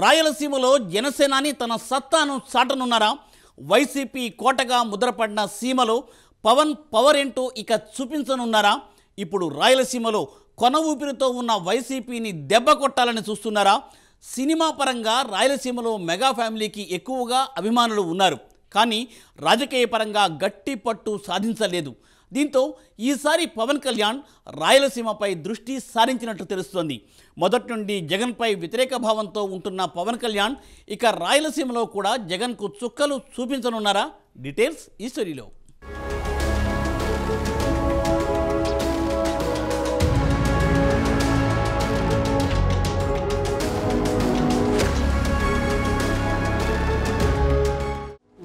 రాయలసీమలో జనసేనాని తన సత్తాను చాటనున్నారా? వైసీపీ కోటగా ముద్రపడిన సీమలో పవన్ పవర్ ఏంటో ఇక చూపించనున్నారా? ఇప్పుడు రాయలసీమలో కొన ఊపిరితో ఉన్న వైసీపీని దెబ్బ కొట్టాలని చూస్తున్నారా? సినిమా పరంగా రాయలసీమలో మెగా ఫ్యామిలీకి ఎక్కువగా అభిమానులు ఉన్నారు, కానీ రాజకీయ పరంగా గట్టి పట్టు సాధించలేదు. దీంతో ఈసారి పవన్ కళ్యాణ్ రాయలసీమపై దృష్టి సారించినట్టు తెలుస్తోంది. మొదటి నుండి జగన్పై వ్యతిరేక భావంతో ఉంటున్న పవన్ కళ్యాణ్ ఇక రాయలసీమలో కూడా జగన్కు చుక్కలు చూపించనున్నారా? డీటెయిల్స్ ఈ స్టోరీలో.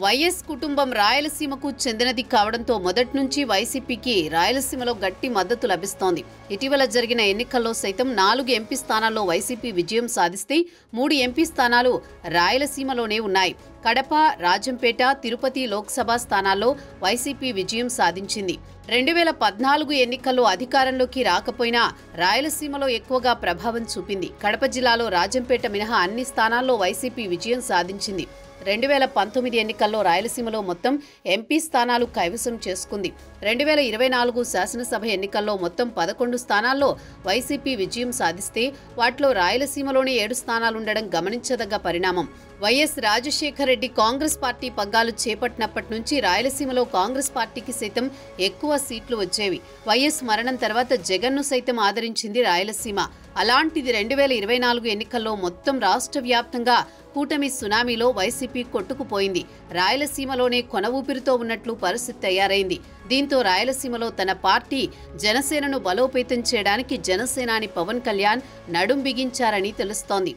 వైఎస్ కుటుంబం రాయలసీమకు చెందినది కావడంతో మొదటి నుంచి వైసీపీకి రాయలసీమలో గట్టి మద్దతు లభిస్తోంది. ఇటీవల జరిగిన ఎన్నికల్లో సైతం 4 ఎంపీ స్థానాల్లో వైసీపీ విజయం సాధిస్తే 3 ఎంపీ స్థానాలు రాయలసీమలోనే ఉన్నాయి. కడప, రాజంపేట, తిరుపతి లోక్సభ స్థానాల్లో వైసీపీ విజయం సాధించింది. 2014 ఎన్నికల్లో అధికారంలోకి రాకపోయినా రాయలసీమలో ఎక్కువగా ప్రభావం చూపింది. కడప జిల్లాలో రాజంపేట మినహా అన్ని స్థానాల్లో వైసీపీ విజయం సాధించింది. 2019 ఎన్నికల్లో రాయలసీమలో మొత్తం ఎంపీ స్థానాలు కైవసం చేసుకుంది. 2024 శాసనసభ ఎన్నికల్లో మొత్తం 11 స్థానాల్లో వైసీపీ విజయం సాధిస్తే వాటిలో రాయలసీమలోనే 7 స్థానాలుండడం గమనించదగ్గ పరిణామం. వైఎస్ రాజశేఖర రెడ్డి కాంగ్రెస్ పార్టీ పగ్గాలు చేపట్టినప్పటి నుంచి రాయలసీమలో కాంగ్రెస్ పార్టీకి సైతం ఎక్కువ సీట్లు వచ్చేవి. వైఎస్ మరణం తర్వాత జగన్ను సైతం ఆదరించింది రాయలసీమ. అలాంటిది 2024 ఎన్నికల్లో మొత్తం రాష్ట్ర వ్యాప్తంగా కూటమి సునామీలో వైసీపీ కొట్టుకుపోయింది. రాయలసీమలోనే కొన ఊపిరితో ఉన్నట్లు పరిస్థితి తయారైంది. దీంతో రాయలసీమలో తన పార్టీ జనసేనను బలోపేతం చేయడానికి జనసేనాని పవన్ కళ్యాణ్ నడుం బిగించారని తెలుస్తోంది.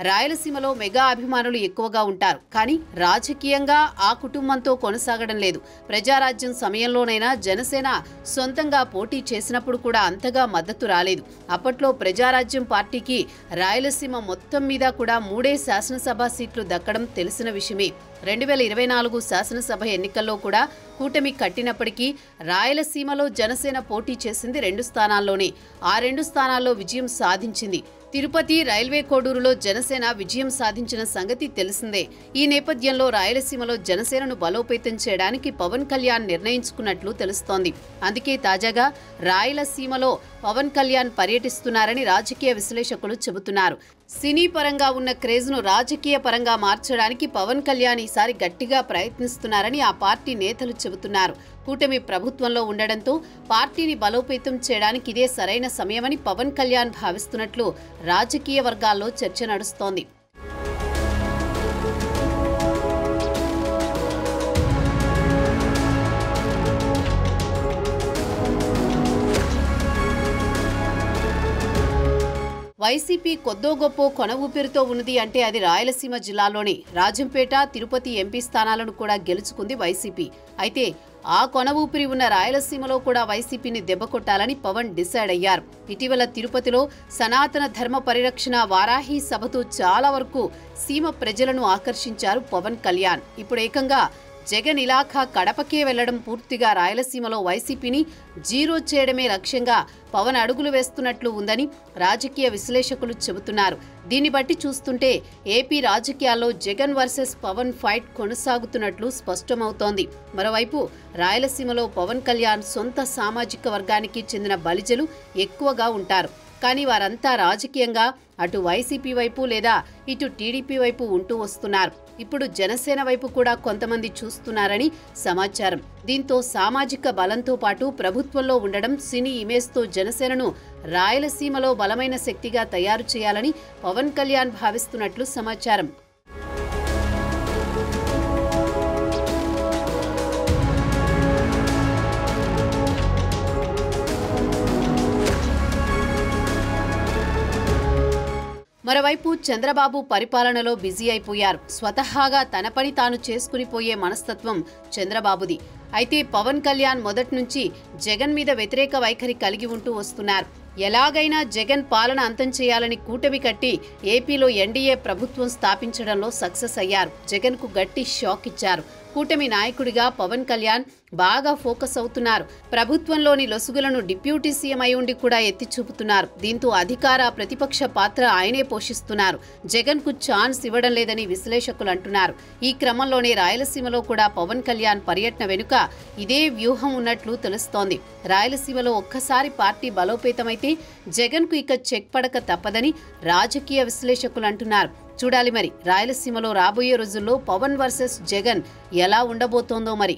రాయలసీమలో మెగా అభిమానులు ఎక్కువగా ఉంటారు, కానీ రాజకీయంగా ఆ కుటుంబంతో కొనసాగడం లేదు. ప్రజారాజ్యం సమయంలోనైనా జనసేన సొంతంగా పోటీ చేసినప్పుడు కూడా అంతగా మద్దతు రాలేదు. అప్పట్లో ప్రజారాజ్యం పార్టీకి రాయలసీమ మొత్తం మీద కూడా 3 శాసనసభ సీట్లు దక్కడం తెలిసిన విషయమే. 2024 శాసనసభ ఎన్నికల్లో కూడా కూటమి కట్టినప్పటికీ రాయలసీమలో జనసేన పోటీ చేసింది 2 స్థానాల్లోనే. ఆ 2 స్థానాల్లో విజయం సాధించింది. తిరుపతి, రైల్వే కోడూరులో జనసేన విజయం సాధించిన సంగతి తెలిసిందే. ఈ నేపథ్యంలో రాయలసీమలో జనసేనను బలోపేతం చేయడానికి పవన్ కళ్యాణ్ నిర్ణయించుకున్నట్లు తెలుస్తోంది. అందుకే తాజాగా రాయలసీమలో పవన్ కళ్యాణ్ పర్యటిస్తున్నారని రాజకీయ విశ్లేషకులు చెబుతున్నారు. సినీ పరంగా ఉన్న క్రేజ్ను రాజకీయ పరంగా మార్చడానికి పవన్ కళ్యాణ్ ఈసారి గట్టిగా ప్రయత్నిస్తున్నారని ఆ పార్టీ నేతలు చెబుతున్నారు. కూటమి ప్రభుత్వంలో ఉండడంతో పార్టీని బలోపేతం చేయడానికి ఇదే సరైన సమయమని పవన్ కళ్యాణ్ భావిస్తున్నట్లు రాజకీయ వర్గాల్లో చర్చ నడుస్తోంది. వైసీపీ కొద్దో గొప్పో కొన ఊపిరితో ఉన్నది అంటే అది రాయలసీమ జిల్లాలోని రాజంపేట, తిరుపతి ఎంపీ స్థానాలను కూడా గెలుచుకుంది వైసీపీ. అయితే ఆ కొన ఊపిరి ఉన్న రాయలసీమలో కూడా వైసీపీని దెబ్బకొట్టాలని పవన్ డిసైడ్ అయ్యారు. ఇటీవల తిరుపతిలో సనాతన ధర్మ పరిరక్షణ వారాహి సభతో చాలా వరకు సీమ ప్రజలను ఆకర్షించారు పవన్ కళ్యాణ్. ఇప్పుడు ఏకంగా జగన్ ఇలాఖా కడపకే వెళ్లడం పూర్తిగా రాయలసీమలో వైసీపీని జీరో చేయడమే లక్ష్యంగా పవన్ అడుగులు వేస్తున్నట్లు ఉందని రాజకీయ విశ్లేషకులు చెబుతున్నారు. దీన్ని బట్టి చూస్తుంటే ఏపీ రాజకీయాల్లో జగన్ వర్సెస్ పవన్ ఫైట్ కొనసాగుతున్నట్లు స్పష్టమవుతోంది. మరోవైపు రాయలసీమలో పవన్ కళ్యాణ్ సొంత సామాజిక వర్గానికి చెందిన బలిజలు ఎక్కువగా ఉంటారు, కానీ వారంతా రాజకీయంగా అటు వైసీపీ వైపు లేదా ఇటు టీడీపీ వైపు ఉంటూ వస్తున్నారు. ఇప్పుడు జనసేన వైపు కూడా కొంతమంది చూస్తున్నారని సమాచారం. దీంతో సామాజిక బలంతో పాటు ప్రభుత్వంలో ఉండడం, సినీ ఇమేజ్తో జనసేనను రాయలసీమలో బలమైన శక్తిగా తయారు చేయాలని పవన్ కళ్యాణ్ భావిస్తున్నట్లు సమాచారం. మరోవైపు చంద్రబాబు పరిపాలనలో బిజీ అయిపోయారు. స్వతహాగా తన పని తాను చేసుకునిపోయే మనస్తత్వం చంద్రబాబుది. అయితే పవన్ కళ్యాణ్ మొదటి నుంచి జగన్ మీద వ్యతిరేక వైఖరి కలిగి ఉంటూ వస్తున్నారు. ఎలాగైనా జగన్ పాలన అంతం చేయాలని కూటమి కట్టి ఏపీలో ఎన్డీఏ ప్రభుత్వం స్థాపించడంలో సక్సెస్ అయ్యారు. జగన్కు గట్టి షాక్ ఇచ్చారు. కూటమి నాయకుడిగా పవన్ కళ్యాణ్ బాగా ఫోకస్ అవుతున్నారు. ప్రభుత్వంలోని లొసుగులను డిప్యూటీ సీఎం అయి ఉండి కూడా ఎత్తి చూపుతున్నారు. దీంతో అధికార ప్రతిపక్ష పాత్ర ఆయనే పోషిస్తున్నారు. జగన్కు ఛాన్స్ ఇవ్వడం లేదని విశ్లేషకులు అంటున్నారు. ఈ క్రమంలోనే రాయలసీమలో కూడా పవన్ కళ్యాణ్ పర్యటన వెనుక ఇదే వ్యూహం ఉన్నట్లు తెలుస్తోంది. రాయలసీమలో ఒక్కసారి పార్టీ బలోపేతమైతే జగన్కు ఇక చెక్ పడక తప్పదని రాజకీయ విశ్లేషకులు అంటున్నారు. చూడాలి మరి రాయలసీమలో రాబోయే రోజుల్లో పవన్ వర్సెస్ జగన్ ఎలా ఉండబోతోందో మరి.